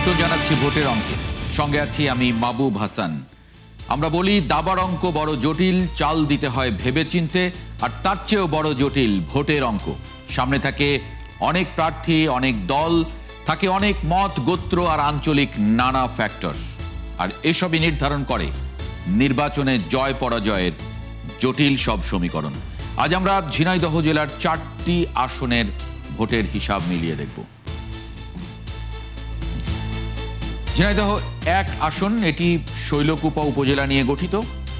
আমন্ত্রণ জানাচ্ছি ভোটের অঙ্কে। সঙ্গে আছি আমি মাহবুব হাসান। আমরা বলি দাবার অঙ্ক বড় জটিল, চাল দিতে হয় ভেবেচিন্তে, আর তার চেয়েও বড় জটিল ভোটের অঙ্ক। সামনে থাকে অনেক প্রার্থী, অনেক দল, থাকে অনেক মত, গোত্র আর আঞ্চলিক নানা ফ্যাক্টর, আর এসবই নির্ধারণ করে নির্বাচনে জয় পরাজয়ের জটিল সব সমীকরণ। আজ আমরা ঝিনাইদহ জেলার 4টি আসনের ভোটের হিসাব মিলিয়ে দেখব। ঝিনাইদহ 1 আসন, এটি শৈলকুপা উপজেলা নিয়ে গঠিত।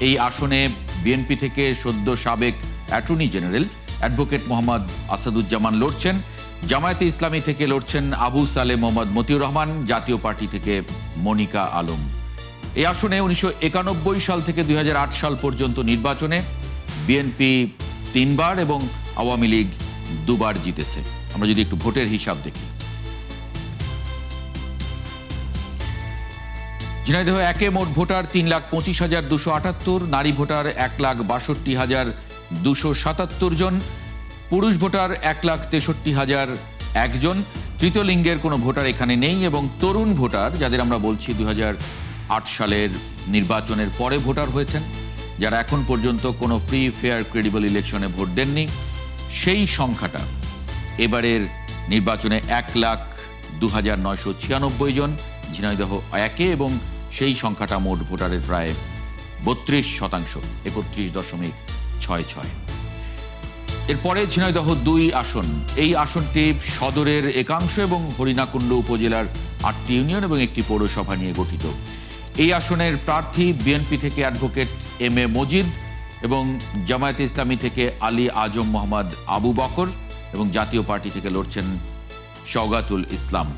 এই আসনে বিএনপি থেকে সদ্য সাবেক attorney general advocate Mohammad Asaduzzaman লড়ছেন। জামায়াতে ইসলামী থেকে লড়ছেন আবু সালে মোহাম্মদ মতিউর রহমান, জাতীয় পার্টি থেকে মনিকা আলম। এই আসনে 1991 সাল থেকে 2008 সাল পর্যন্ত নির্বাচনে বিএনপি 3 বার এবং আওয়ামী লীগ 2 বার জিতেছে। আমরা যদি একটু ভোটের হিসাব দেখি, ঝিনাইদহ 1-এ মোট ভোটার 3,25,278, নারী ভোটার 1,62,277 জন, পুরুষ ভোটার 1,63,001 জন। তৃতীয় লিঙ্গের কোনো ভোটার এখানে নেই, এবং তরুণ ভোটার, যাদের আমরা বলছি 2008 সালের নির্বাচনের পরে ভোটার হয়েছেন, যারা এখন পর্যন্ত কোনো ফ্রি, ফেয়ার, ক্রেডিবল ইলেকশনে ভোট দেননি, সেই সংখ্যাটা এবারের নির্বাচনে 1,02,996 জন ঝিনাইদহ 1-এ, এবং সেই সংখ্যাটা মোট ভোটারের প্রায় 32%, 31.66। এরপরে ঝিনাইদহ 2 আসন। এই আসনটি সদরের একাংশ এবং হরিণাকুণ্ড উপজেলার 8টি ইউনিয়ন এবং একটি পৌরসভা নিয়ে গঠিত। এই আসনের প্রার্থী বিএনপি থেকে অ্যাডভোকেট এম.এ. মজিদ, এবং জামায়াতে ইসলামী থেকে আলী আজম মোহাম্মদ আবু বকর, এবং জাতীয় পার্টি থেকে লড়ছেন শওগাতুল ইসলাম।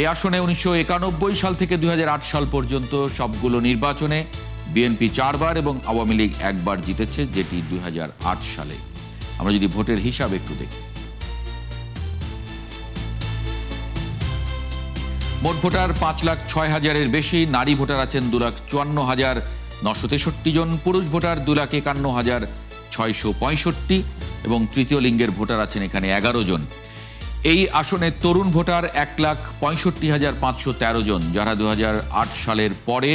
এই আসনে 1991 সাল থেকে 2008 সাল পর্যন্ত সবগুলো নির্বাচনে বিএনপি 4 বার এবং আওয়ামী লীগ 1 বার জিতেছে, যেটি 2008 সালে। আমরা যদি ভোটের হিসাব একটু দেখি, মোট ভোটার 5,06,000-এর বেশি, নারী ভোটার আছেন 2,54,963 জন, পুরুষ ভোটার 2,51,665, এবং তৃতীয় লিঙ্গের ভোটার আছেন এখানে 11 জন। এই আসনে তরুণ ভোটার 1,65,513 জন, যারা 2008 সালের পরে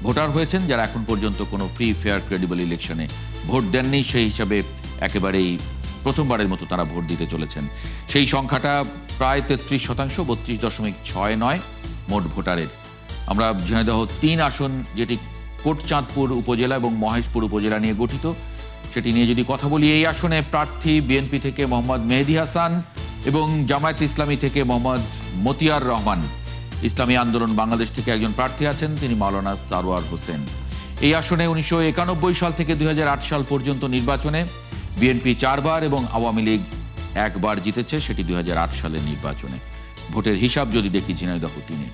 ভোটার হয়েছেন, যারা এখন পর্যন্ত কোনো ফ্রি, ফেয়ার, ক্রেডিবল ইলেকশনে ভোট দেননি। সেই হিসাবে একেবারেই প্রথমবারের মতো তারা ভোট দিতে চলেছেন। সেই সংখ্যাটা প্রায় 33%, 32.69 মোট ভোটারের। আমরা ঝিনাইদহ 3 আসন, যেটি কোটচাঁদপুর উপজেলা এবং মহেশপুর উপজেলা নিয়ে গঠিত, সেটি নিয়ে যদি কথা বলি, এই আসনে প্রার্থী বিএনপি থেকে মোহাম্মদ মেহেদি হাসান এবং জামায়াত ইসলামী থেকে মোহাম্মদ মতিয়ার রহমান। ইসলামী আন্দোলন বাংলাদেশ থেকে একজন প্রার্থী আছেন, তিনি মাওলানা সারওয়ার হোসেন। এই আসনে 1991 সাল থেকে 2008 সাল পর্যন্ত নির্বাচনে বিএনপি 4 বার এবং আওয়ামী লীগ 1 বার জিতেছে, সেটি 2008 সালের নির্বাচনে। ভোটের হিসাব যদি দেখি ঝিনাইদহ 3-এ,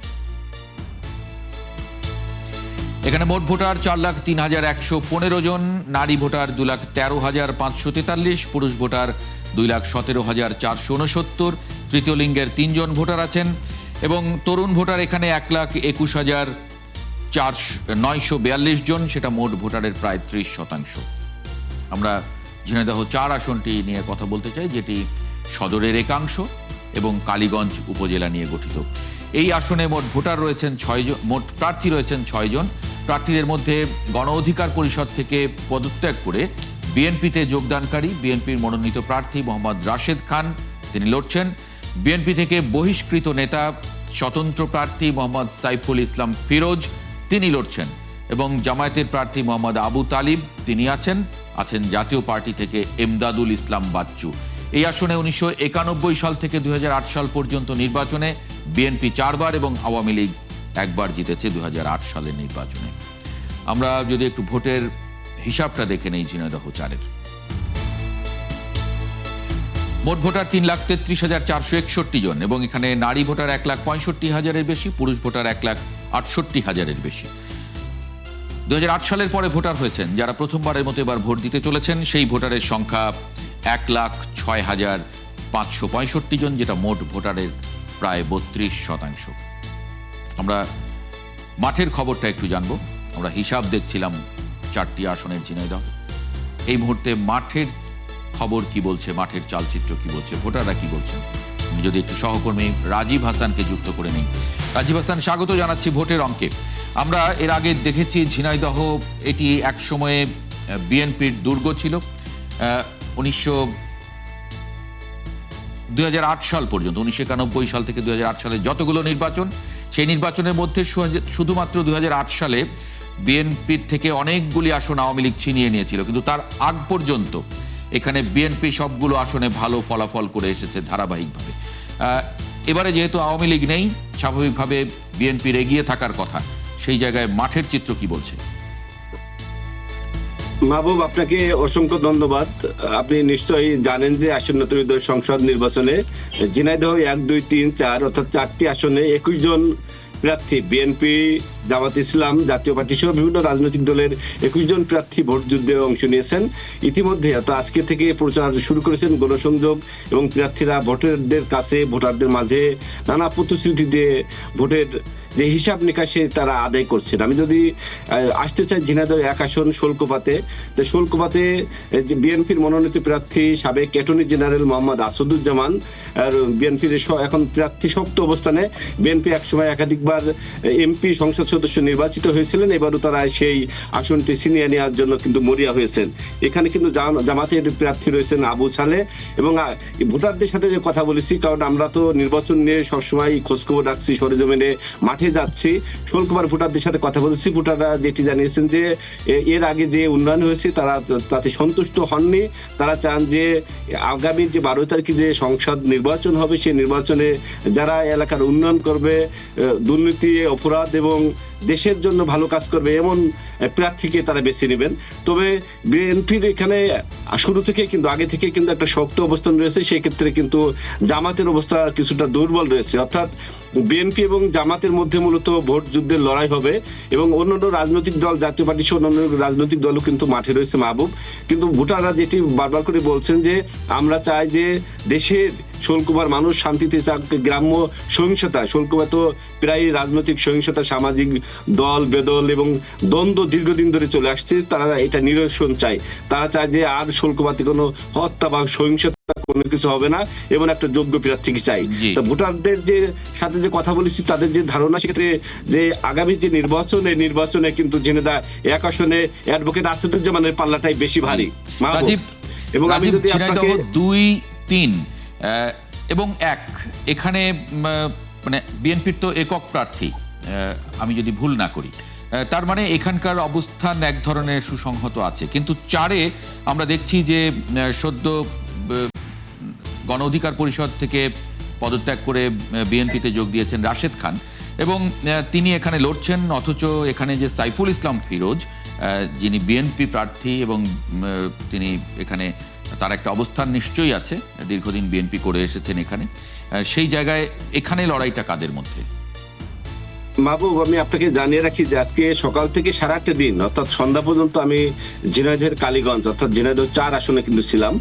এখানে মোট ভোটার 4,03,115 জন, নারী ভোটার 2,13,543, পুরুষ ভোটার 2,17,469, তৃতীয় লিঙ্গের 3 জন ভোটার আছেন, এবং তরুণ ভোটার এখানে 1,21,942 জন, সেটা মোট ভোটারের প্রায় 30%। আমরা ঝিনাইদহ 4 আসনটি নিয়ে কথা বলতে চাই, যেটি সদরের একাংশ এবং কালীগঞ্জ উপজেলা নিয়ে গঠিত। এই আসনে মোট ভোটার রয়েছেন 6 জন, মোট প্রার্থী রয়েছেন 6 জন। প্রার্থীদের মধ্যে গণ অধিকার পরিষদ থেকে পদত্যাগ করে বিএনপিতে যোগদানকারী বিএনপির মনোনীত প্রার্থী মোহাম্মদ রাশেদ খান, তিনি লড়ছেন। বিএনপি থেকে বহিষ্কৃত নেতা স্বতন্ত্র প্রার্থী মোহাম্মদ সাইফুল ইসলাম ফিরোজ, তিনি লড়ছেন, এবং জামায়াতের প্রার্থী মোহাম্মদ আবু তালিব, তিনি আছেন জাতীয় পার্টি থেকে এমদাদুল ইসলাম বাচ্চু। এই আসনে 1991 সাল থেকে 2008 সাল পর্যন্ত নির্বাচনে বিএনপি 4 বার এবং আওয়ামী লীগ 1 বার জিতেছে 2008 সালের নির্বাচনে। আমরা যদি একটু ভোটের হিসাবটা দেখে নেই ঝিনাইদহ 4-এর, মোট ভোটার 3,33,461 জন, এবং এখানে নারী ভোটার 1,65,000-এর বেশি, পুরুষ ভোটার 1,68,000-এর বেশি। 2008 সালের পরে ভোটার হয়েছেন, যারা প্রথমবারের মতো এবার ভোট দিতে চলেছেন, সেই ভোটারের সংখ্যা 1,06,565 জন, যেটা মোট ভোটারের প্রায় 32%। আমরা মাঠের খবরটা একটু জানবো। আমরা হিসাব দেখছিলাম 4টি আসনের ঝিনাইদহ। এই মুহূর্তে মাঠের খবর কি বলছে, মাঠের চালচিত্র কি বলছে, ভোটাররা কি বলছেন, আমি যদি একটু সহকর্মী রাজীব হাসানকে যুক্ত করে নিই। রাজীব হাসান, স্বাগত জানাচ্ছি ভোটের অঙ্কে। আমরা এর আগে দেখেছি ঝিনাইদহ এটি এক সময়ে বিএনপির দুর্গ ছিল। 2008 সাল পর্যন্ত, 1991 সাল থেকে 2008 সালে যতগুলো নির্বাচন, সেই নির্বাচনের মধ্যে শুধুমাত্র 2008 সালে বিএনপির থেকে অনেকগুলি আসন আওয়ামী লীগ ছিনিয়ে নিয়েছিল, কিন্তু তার আগ পর্যন্ত এখানে বিএনপি সবগুলো আসনে ভালো ফলাফল করে এসেছে ধারাবাহিকভাবে। এবারে যেহেতু আওয়ামী লীগ নেই, স্বাভাবিকভাবে বিএনপির এগিয়ে থাকার কথা, সেই জায়গায় মাঠের চিত্র কি বলছে? মাহবুব, আপনাকে অসংখ্য ধন্যবাদ। আপনি নিশ্চয়ই জানেন যে আসন্ন ত্রয়োদশ সংসদ নির্বাচনে ঝিনাইদহ 1, 2, 3, 4 অর্থাৎ 4টি আসনে 21 জন প্রার্থী, বিএনপি, জামাত ইসলাম, জাতীয় পার্টি সহ বিভিন্ন রাজনৈতিক দলের 21 জন প্রার্থী ভোট যুদ্ধে অংশ নিয়েছেন। ইতিমধ্যে আজকে থেকে প্রচার শুরু করেছেন গণসংযোগ এবং প্রার্থীরা ভোটারদের কাছে, ভোটারদের মাঝে নানা প্রতিশ্রুতি দিয়ে ভোটের যে হিসাব নিকাশে তারা আদায় করছেন। আমি যদি আসতে চাই ঝিনাইদহ 1 আসন শুল্কপাতে, বিএনপির মনোনীত প্রার্থী সাবেক অ্যাটর্নি জেনারেল মোহাম্মদ আসাদুজ্জামান আর বিএনপির এখন প্রার্থী শক্ত অবস্থানে। বিএনপি একসময় একাধিকবার এমপি সংসদ সদস্য নির্বাচিত হয়েছিলেন, এবারও তারা সেই আসনটি ছিনিয়ে নেওয়ার জন্য কিন্তু মরিয়া হয়েছেন। এখানে কিন্তু জামাতের প্রার্থী রয়েছেন আবু সালে। এবং ভোটারদের সাথে যে কথা বলেছি, কারণ আমরা তো নির্বাচন নিয়ে সবসময় খোঁজখবর রাখছি, সরেজমিনে মাঠে যাচ্ছি, শুল্কবার ভোটারদের সাথে কথা বলেছি। ভোটাররা যেটি জানিয়েছেন যে এর আগে যে উন্নয়ন হয়েছে তারা তাতে সন্তুষ্ট হননি। তারা চান যে আগামী যে 12 তারিখে যে সংসদ নির্বাচন হবে, সেই নির্বাচনে যারা এলাকার উন্নয়ন করবে, দুর্নীতি, অপরাধ এবং দেশের জন্য ভালো কাজ করবে এমন প্রার্থীকে তারা বেছে নেবেন। তবে বিএনপির এখানে শুরু থেকে কিন্তু আগে থেকে কিন্তু একটা শক্ত অবস্থান রয়েছে, সেই ক্ষেত্রে কিন্তু জামাতের অবস্থা কিছুটা দুর্বল রয়েছে। অর্থাৎ বিএনপি এবং জামাতের মধ্যে মূলত ভোট যুদ্ধের লড়াই হবে এবং অন্যান্য রাজনৈতিক দল, জাতীয় পার্টি সহ অন্যান্য রাজনৈতিক দলও কিন্তু মাঠে রয়েছে মাহবুব। কিন্তু ভোটাররা যেটি বারবার করে বলছেন যে আমরা চাই যে দেশের শুল্কবার মানুষ শান্তিতে চাক, গ্রাম্য সহিংসতা, শুল্কবার তো প্রায় রাজনৈতিক সহিংসতা, সামাজিক দল বেদল এবং দ্বন্দ্ব দীর্ঘদিন ধরে চলে আসছে, তারা এটা নিরসন চায়। তারা চায় যে আর শুল্কবাতে কোনো হত্যা বা সহিংসতা কোনো কিছু হবে না এবং একটা যোগ্য প্রার্থীকে চাই। তো ভোটারদের যে সাথে যে কথা বলেছি, তাদের যে ধারণা, সেক্ষেত্রে যে আগামী যে নির্বাচনে কিন্তু ঝিনাইদহ 1 আসনে অ্যাডভোকেট আসাদুজ্জামানের পাল্লাটাই বেশি ভারী। এবং আমি যদি ঝিনাইদহ 2, 3 এবং 1 এখানে মানে বিএনপির তো একক প্রার্থী, আমি যদি ভুল না করি, তার মানে এখানকার অবস্থান এক ধরনের সুসংহত আছে। কিন্তু 4-এ আমরা দেখছি যে সদ্য গণ অধিকার পরিষদ থেকে পদত্যাগ করে বিএনপিতে যোগ দিয়েছেন রাশেদ খান এবং তিনি এখানে লড়ছেন। অথচ এখানে যে সাইফুল ইসলাম ফিরোজ, যিনি বিএনপি প্রার্থী এবং তিনি এখানে, তার একটা অবস্থান নিশ্চয়ই আছে, দীর্ঘদিন বিএনপি করে এসেছেন এখানে। সেই জায়গায় এখানে লড়াইটা কাদের মধ্যে? মাহবুব, আমি আপনাকে জানিয়ে রাখি যে আজকে সকাল থেকে সারাটা দিন অর্থাৎ সন্ধ্যা পর্যন্ত আমি ঝিনাইদহের কালীগঞ্জ অর্থাৎ ঝিনাইদহ 4 আসনে কিন্তু ছিলাম।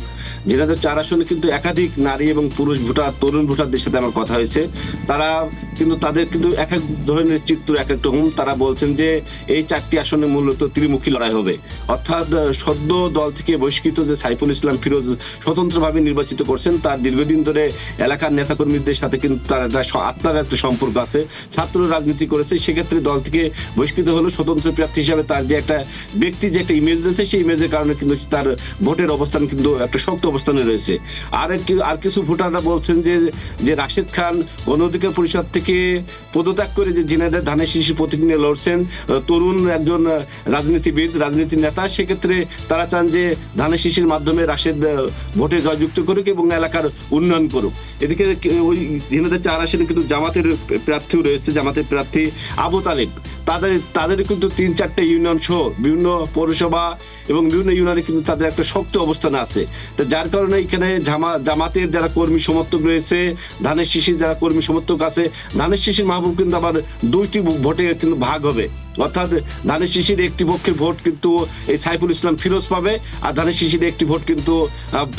ঝিনাইদহ 4 আসনে কিন্তু একাধিক নারী এবং পুরুষ ভোটার, তরুণ ভোটারদের সাথে আমার কথা হয়েছে। তারা কিন্তু তাদের কিন্তু এক এক ধরনের চিত্র, এক এক রকম। তারা বলছেন যে এই 4টি আসনে মূলত ত্রিমুখী লড়াই হবে। অর্থাৎ সদ্য দল থেকে বহিষ্কৃত যে সাইফুল ইসলাম ফিরোজ স্বতন্ত্রভাবে নির্বাচিত করছেন, তার দীর্ঘদিন ধরে এলাকার নেতাকর্মীদের সাথে কিন্তু তার আত্মার একটা সম্পর্ক আছে, ছাত্র রাজনীতি করেছে। সেক্ষেত্রে দল থেকে বহিষ্কৃত হলো, স্বতন্ত্র প্রার্থী হিসাবে তার যে একটা ব্যক্তি যে একটা ইমেজ রয়েছে, সেই ইমেজের কারণে কিন্তু তার ভোটের অবস্থান কিন্তু একটা শক্ত অবস্থানে রয়েছে। আর কিছু ভোটাররা বলছেন যে রাশেদ খান গণ অধিকার পরিষদ থেকে পদত্যাগ করে যে ঝিনাইদহ ধানের শীষে প্রতীক নিয়ে লড়ছেন, তরুণ একজন রাজনীতিবিদ, রাজনীতি নেতা, সেক্ষেত্রে তারা চান যে ধানের শীষের মাধ্যমে রাশেদ ভোটে জয়যুক্ত করুক এবং এলাকার উন্নয়ন করুক। এদিকে ওই ঝিনাইদহ 4 আসনে কিন্তু জামাতের প্রার্থীও রয়েছে, জামাতের প্রার্থী আবু তালেব। তাদের কিন্তু 3-4টা ইউনিয়ন সহ বিভিন্ন পৌরসভা এবং বিভিন্ন ইউনিয়নে কিন্তু তাদের একটা শক্ত অবস্থান আছে। তো যার কারণে এখানে জামাতের যারা কর্মী সমর্থক রয়েছে, ধানের শীষের যারা কর্মী সমর্থক আছে, ধানের শীষের মাহবুব কিন্তু আবার 2টি ভোটে কিন্তু ভাগ হবে। অর্থাৎ ধানের শীষের একটি পক্ষের ভোট কিন্তু এই সাইফুল ইসলাম ফিরোজ পাবে, আর ধানের শীষের একটি ভোট কিন্তু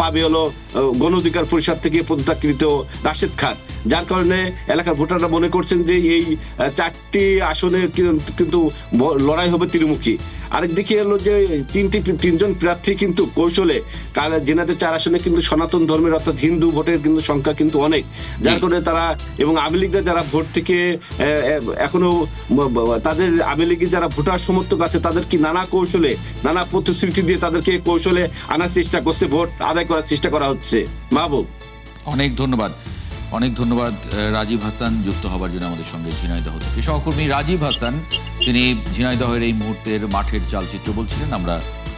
পাবে হলো গণ অধিকার পরিষদ থেকে পদত্যাগকৃত রাশেদ খান। যার কারণে এলাকার ভোটাররা মনে করছেন যে এই 4টি আসনে কিন্তু লড়াই হবে ত্রিমুখী। আরেকদিকে হলো যে তিনজন প্রার্থী কিন্তু কৌশলে ঝিনাইদহ 4 আসনে কিন্তু সনাতন ধর্মের অর্থাৎ হিন্দু ভোটের কিন্তু সংখ্যা কিন্তু অনেক, যার কারণে তারা এবং আওয়ামী লীগরা যারা ভোট থেকে এখনো তাদের আওয়ামী লীগের যারা ভোটার সমর্থক আছে তাদের কি নানা কৌশলে নানা প্রতিশ্রুতি দিয়ে তাদেরকে কৌশলে আনার চেষ্টা করছে, ভোট আদায় করার চেষ্টা করা হচ্ছে। মাহবুব, অনেক ধন্যবাদ, অনেক ধন্যবাদ রাজীব হাসান যুক্ত হবার জন্য আমাদের সঙ্গে ঝিনাইদহ থেকে। সহকর্মী রাজীব হাসান তিনি ঝিনাইদহের এই মুহূর্তের মাঠের চালচিত্র বলছিলেন, আমরা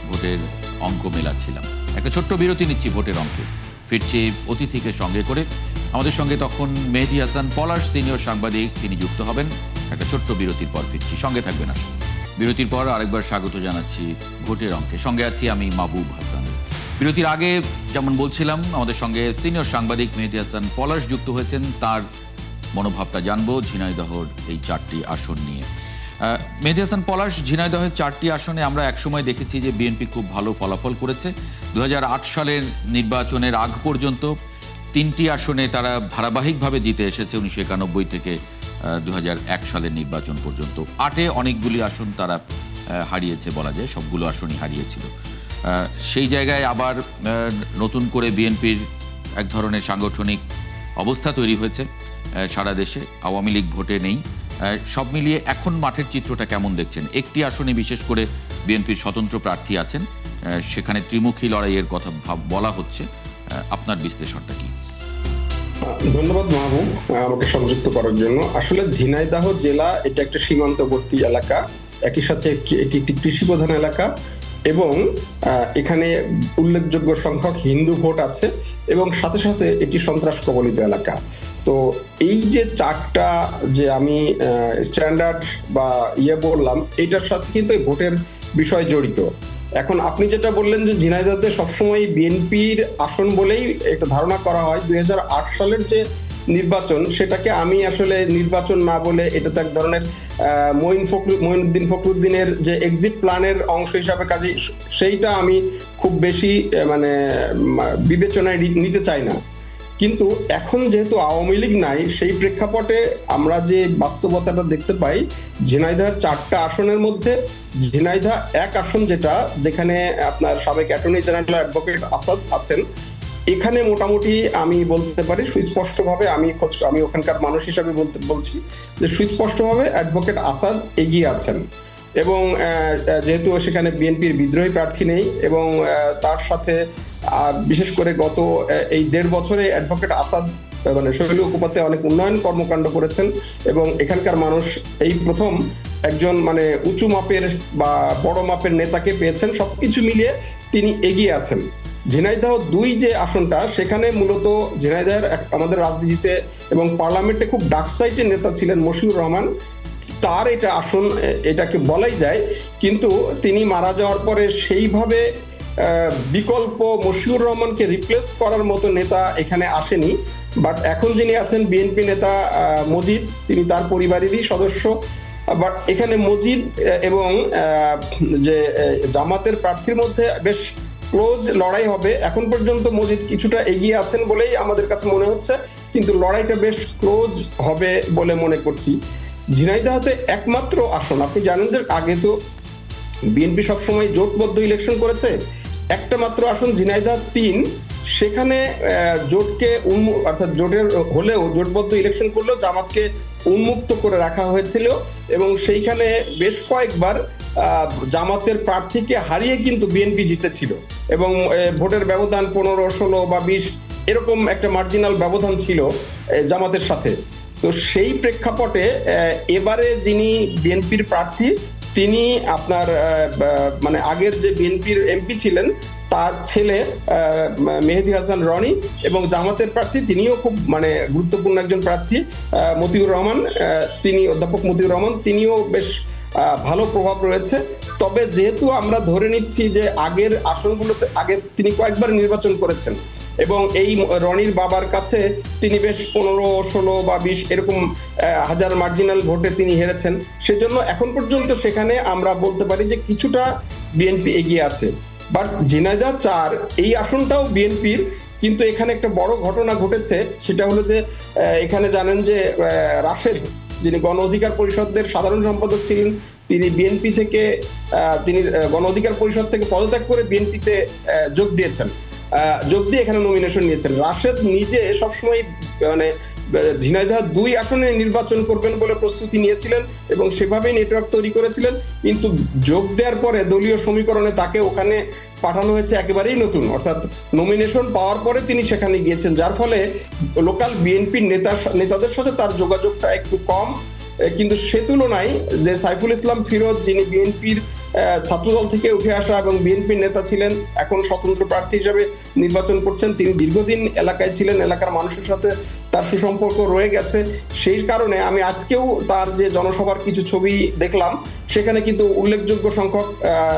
ভোটের অঙ্ক মেলাচ্ছিলাম। একটা ছোট্ট বিরতি নিচ্ছি ভোটের অঙ্কে, ফিরছি অতিথিকে সঙ্গে করে। আমাদের সঙ্গে তখন মেহেদী হাসান পলাশ সিনিয়র সাংবাদিক, তিনি যুক্ত হবেন। একটা ছোট্ট বিরতির পর ফিরছি, সঙ্গে থাকবেন আসুন। বিরতির পর আরেকবার স্বাগত জানাচ্ছি ভোটের অঙ্কে, সঙ্গে আছি আমি মাহবুব হাসান। বিরতির আগে যেমন বলছিলাম, আমাদের সঙ্গে সিনিয়র সাংবাদিক মেহেদী হাসান পলাশ যুক্ত হয়েছেন, তার মনোভাবটা জানবো ঝিনাইদহর এই 4টি আসন নিয়ে। মেহেদী হাসান পলাশ, ঝিনাইদহের 4টি আসনে আমরা একসময় দেখেছি যে বিএনপি খুব ভালো ফলাফল করেছে। 2008 সালের নির্বাচনের আগ পর্যন্ত 3টি আসনে তারা ধারাবাহিকভাবে জিতে এসেছে, 1991 থেকে 2001 সালের নির্বাচন পর্যন্ত। 8-এ অনেকগুলি আসন তারা হারিয়েছে, বলা যায় সবগুলো আসনই হারিয়েছিল। সেই জায়গায় আবার নতুন করে বিএনপির এক ধরনের সাংগঠনিক অবস্থা তৈরি হয়েছে সারা দেশে, আওয়ামী লীগ ভোটে নেই। সব মিলিয়ে এখন মাঠের চিত্রটা কেমন দেখছেন? একটি আসনে বিশেষ করে বিএনপির স্বতন্ত্র প্রার্থী আছেন, সেখানে ত্রিমুখী লড়াইয়ের কথা বলা হচ্ছে, আপনার বিশ্লেষণটা কি? ধন্যবাদ মাহবুব আমাকে সংযুক্ত করার জন্য। আসলে ঝিনাইদহ জেলা এটা একটা সীমান্তবর্তী এলাকা, একই সাথে এটি একটি কৃষি প্রধান এলাকা এবং এখানে উল্লেখযোগ্য সংখ্যক হিন্দু ভোট আছে এবং সাথে সাথে এটি সন্ত্রাস কবলিত এলাকা। তো এই যে 4টা যে আমি স্ট্যান্ডার্ড বা বললাম, এটার সাথে কিন্তু এই ভোটের বিষয় জড়িত। এখন আপনি যেটা বললেন যে ঝিনাইদহতে সবসময় বিএনপির আসন বলেই একটা ধারণা করা হয়, 2008 সালের যে নির্বাচন সেটাকে আমি আসলে নির্বাচন না বলে এটা তো এক ধরনের মঈনুদ্দিন ফখরুদ্দিনের যে এক্সিট প্ল্যানের অংশ হিসাবে কাজে সেইটা আমি খুব বেশি মানে বিবেচনায় নিতে চাই না। কিন্তু এখন যেহেতু আওয়ামী লীগ নাই, সেই প্রেক্ষাপটে আমরা যে বাস্তবতাটা দেখতে পাই, ঝিনাইদহের 4টা আসনের মধ্যে ঝিনাইদহ 1 আসন যেখানে আপনার সাবেক অ্যাটর্নি জেনারেল অ্যাডভোকেট আসাদ আছেন, এখানে মোটামুটি আমি বলতে পারি সুস্পষ্টভাবে, আমি ওখানকার মানুষ হিসাবে বলছি যে সুস্পষ্টভাবে অ্যাডভোকেট আসাদ এগিয়ে আছেন এবং যেহেতু সেখানে বিএনপির বিদ্রোহী প্রার্থী নেই এবং তার সাথে বিশেষ করে গত এই 1.5 বছরে অ্যাডভোকেট আসাদ মানে শৈলী উপাধ্যায় অনেক উন্নয়ন কর্মকাণ্ড করেছেন এবং এখানকার মানুষ এই প্রথম একজন মানে উঁচু মাপের বা বড় মাপের নেতাকে পেয়েছেন। সবকিছু মিলিয়ে তিনি এগিয়ে আছেন। ঝিনাইদহ 2 যে আসনটা, সেখানে মূলত ঝিনাইদহের আমাদের রাজনীতিতে এবং পার্লামেন্টে খুব ডার্ক সাইডের নেতা ছিলেন মশিউর রহমান, তার এটা আসন এটাকে বলাই যায়, কিন্তু তিনি মারা যাওয়ার পরে সেইভাবে বিকল্প মশিউর রহমানকে রিপ্লেস করার মতো নেতা এখানে আসেনি। বাট এখন যিনি আছেন বিএনপি নেতা মজিদ, তিনি তার পরিবারেরই সদস্য। বাট এখানে মজিদ এবং যে জামাতের প্রার্থীর মধ্যে বেশ ক্লোজ লড়াই হবে। এখন পর্যন্ত মজিদ কিছুটা এগিয়ে আছেন বলেই আমাদের কাছে মনে হচ্ছে, কিন্তু লড়াইটা বেশ ক্লোজ হবে বলে মনে করছি। ঝিনাইদহতে একমাত্র আসন, আপনি জানেন যে আগে তো বিএনপি সবসময় জোটবদ্ধ ইলেকশন করেছে, একটা মাত্র আসন ঝিনাইদহ 3, সেখানে জোটকে অর্থাৎ জোটের হলেও জোটবদ্ধ ইলেকশন করলেও জামাতকে উন্মুক্ত করে রাখা হয়েছিল এবং সেইখানে বেশ কয়েকবার জামাতের প্রার্থীকে হারিয়ে কিন্তু বিএনপি জিতেছিল এবং ভোটের ব্যবধান 15, 16 বা 20 এরকম একটা মার্জিনাল ব্যবধান ছিল জামাতের সাথে। তো সেই প্রেক্ষাপটে এবারে যিনি বিএনপির প্রার্থী, তিনি আপনার মানে আগের যে বিএনপির এমপি ছিলেন তার ছেলে মেহেদী হাসান রনি এবং জামাতের প্রার্থী তিনিও খুব মানে গুরুত্বপূর্ণ একজন প্রার্থী মতিউর রহমান, তিনি অধ্যাপক মতিউর রহমান, তিনিও বেশ ভালো প্রভাব রয়েছে। তবে যেহেতু আমরা ধরে নিচ্ছি যে আগের আসনগুলোতে আগে তিনি কয়েকবার নির্বাচন করেছেন এবং এই রনির বাবার কাছে তিনি বেশ 15, 16 বা 20 এরকম হাজার মার্জিনাল ভোটে তিনি হেরেছেন, সেজন্য এখন পর্যন্ত সেখানে আমরা বলতে পারি যে কিছুটা বিএনপি এগিয়ে আছে। বাট ঝিনাইদহ 4 এই আসনটাও বিএনপির, কিন্তু এখানে একটা বড় ঘটনা ঘটেছে, সেটা হলো যে এখানে জানেন যে রাশেদ, যিনি গণ অধিকার পরিষদের সাধারণ সম্পাদক ছিলেন, তিনি বিএনপি থেকে তিনি গণ অধিকার পরিষদ থেকে পদত্যাগ করে বিএনপিতে যোগ দিয়েছেন, যোগ দিয়ে এখানে নমিনেশন নিয়েছেন। রাশেদ নিজে সবসময় মানে ঝিনাইদহ 2 আসনে নির্বাচন করবেন বলে প্রস্তুতি নিয়েছিলেন এবং সেভাবেই নেটওয়ার্ক তৈরি করেছিলেন, কিন্তু যোগ দেওয়ার পরে দলীয় সমীকরণে তাকে ওখানে পাঠানো হয়েছে একেবারেই নতুন, অর্থাৎ নমিনেশন পাওয়ার পরে তিনি সেখানে গিয়েছেন, যার ফলে লোকাল বিএনপির নেতাদের সাথে তার যোগাযোগটা একটু কম। কিন্তু সে তুলনায় যে সাইফুল ইসলাম ফিরোজ, যিনি বিএনপির ছাত্রদল থেকে উঠে আসা এবং বিএনপির নেতা ছিলেন, এখন স্বতন্ত্র প্রার্থী হিসেবে নির্বাচন করছেন, তিনি দীর্ঘদিন এলাকায় ছিলেন, এলাকার মানুষের সাথে তার সুসম্পর্ক রয়ে গেছে। সেই কারণে আমি আজকেও তার যে জনসভার কিছু ছবি দেখলাম, সেখানে কিন্তু উল্লেখযোগ্য সংখ্যক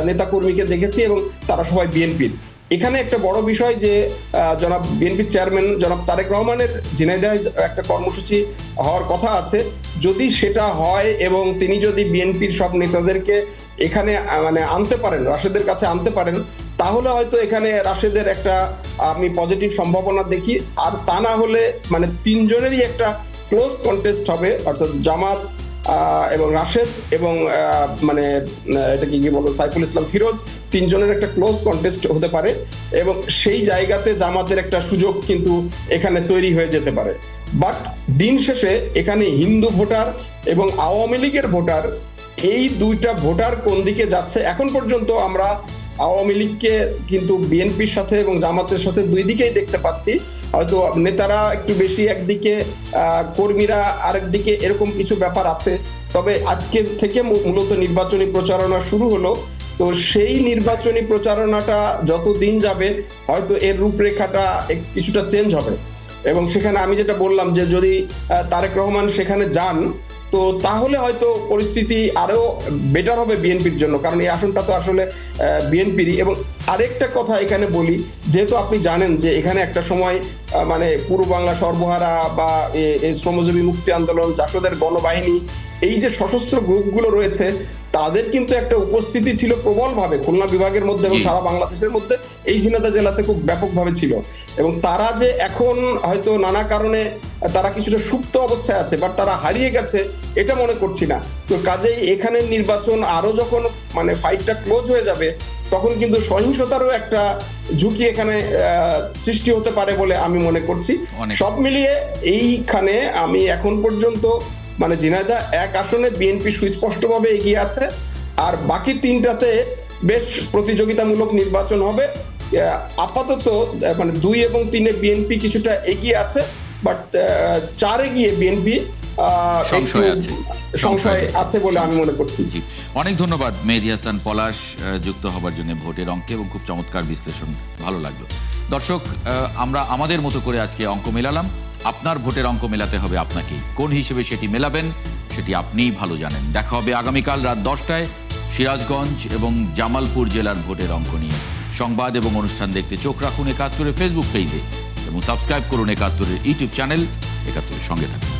নেতাকর্মীকে দেখেছি এবং তারা সবাই বিএনপির। এখানে একটা বড় বিষয় যে জনাব বিএনপির চেয়ারম্যান জনাব তারেক রহমানের ঝিনাইদহে একটা কর্মসূচি হওয়ার কথা আছে, যদি সেটা হয় এবং তিনি যদি বিএনপির সব নেতাদেরকে এখানে মানে আনতে পারেন, রাশেদের কাছে আনতে পারেন, তাহলে হয়তো এখানে রাশেদের একটা আমি পজিটিভ সম্ভাবনা দেখি। আর তা না হলে মানে 3 জনেরই একটা ক্লোজ কন্টেস্ট হবে, অর্থাৎ জামাত এবং রাশেদ এবং মানে এটা কি বলবো সাইফুল ইসলাম ফিরোজ, 3 জনের একটা ক্লোজ কন্টেস্ট হতে পারে এবং সেই জায়গাতে জামাতের একটা সুযোগ কিন্তু এখানে তৈরি হয়ে যেতে পারে। বাট দিন শেষে এখানে হিন্দু ভোটার এবং আওয়ামী লীগের ভোটার, এই দুইটা ভোটার কোন দিকে যাচ্ছে, এখন পর্যন্ত আমরা আওয়ামী লীগকে কিন্তু বিএনপির সাথে এবং জামাতের সাথে দুই দিকেই দেখতে পাচ্ছি। হয়তো নেতারা একটু বেশি একদিকে, কর্মীরা আরেক দিকে, এরকম কিছু ব্যাপার আছে। তবে আজকে থেকে মূলত নির্বাচনী প্রচারণা শুরু হলো, তো সেই নির্বাচনী প্রচারণাটা যত দিন যাবে হয়তো এর রূপরেখাটা কিছুটা চেঞ্জ হবে। এবং সেখানে আমি যেটা বললাম যে যদি তারেক রহমান সেখানে যান, তো তাহলে হয়তো পরিস্থিতি আরো বেটার হবে বিএনপির জন্য, কারণ এই আসনটা তো আসলে বিএনপিরই। এবং আরেকটা কথা এখানে বলি, যেহেতু আপনি জানেন যে এখানে একটা সময় মানে পূর্ব বাংলা সর্বহারা বা শ্রমজীবী মুক্তি আন্দোলন, জাসদের গণবাহিনী, এই যে সশস্ত্র গ্রুপগুলো রয়েছে, তাদের কিন্তু একটা উপস্থিতি ছিল প্রবলভাবে খুলনা বিভাগের মধ্যে এবং সারা বাংলাদেশের মধ্যে, এই ঝিনাইদহ জেলাতে খুব ব্যাপকভাবে ছিল। এবং তারা যে এখন হয়তো নানা কারণে তারা কিছুটা সুপ্ত অবস্থায় আছে, বাট তারা হারিয়ে গেছে এটা মনে করছি না। তো কাজেই এখানের নির্বাচন আরো যখন মানে ফাইটটা ক্লোজ হয়ে যাবে, তখন কিন্তু সহিংসতারও একটা ঝুঁকি এখানে সৃষ্টি হতে পারে বলে আমি মনে করছি। সব মিলিয়ে এইখানে আমি এখন পর্যন্ত মানে ঝিনাইদহ 1 আসনে বিএনপি সুস্পষ্টভাবে এগিয়ে আছে, আর বাকি 3টাতে বেশ প্রতিযোগিতামূলক নির্বাচন হবে। আপাতত মানে 2 এবং 3-এ বিএনপি কিছুটা এগিয়ে আছে, বাট 4-এ গিয়ে বিএনপি সংশয় আছে বলে আমি মনে করছি। জি, অনেক ধন্যবাদ মেহেদী হাসান পলাশ যুক্ত হবার জন্য ভোটের অঙ্কে, এবং খুব চমৎকার বিশ্লেষণ, ভালো লাগলো। দর্শক, আমরা আমাদের মতো করে আজকে অঙ্ক মেলালাম। আপনার ভোটের অঙ্ক মেলাতে হবে আপনাকে, কোন হিসেবে সেটি মেলাবেন সেটি আপনিই ভালো জানেন। দেখা হবে আগামীকাল রাত 10টায় সিরাজগঞ্জ এবং জামালপুর জেলার ভোটের অঙ্ক নিয়ে। সংবাদ এবং অনুষ্ঠান দেখতে চোখ রাখুন ৭১-এর ফেসবুক পেজে এবং সাবস্ক্রাইব করুন ৭১-এর ইউটিউব চ্যানেল। ৭১-এর সঙ্গে থাকুন।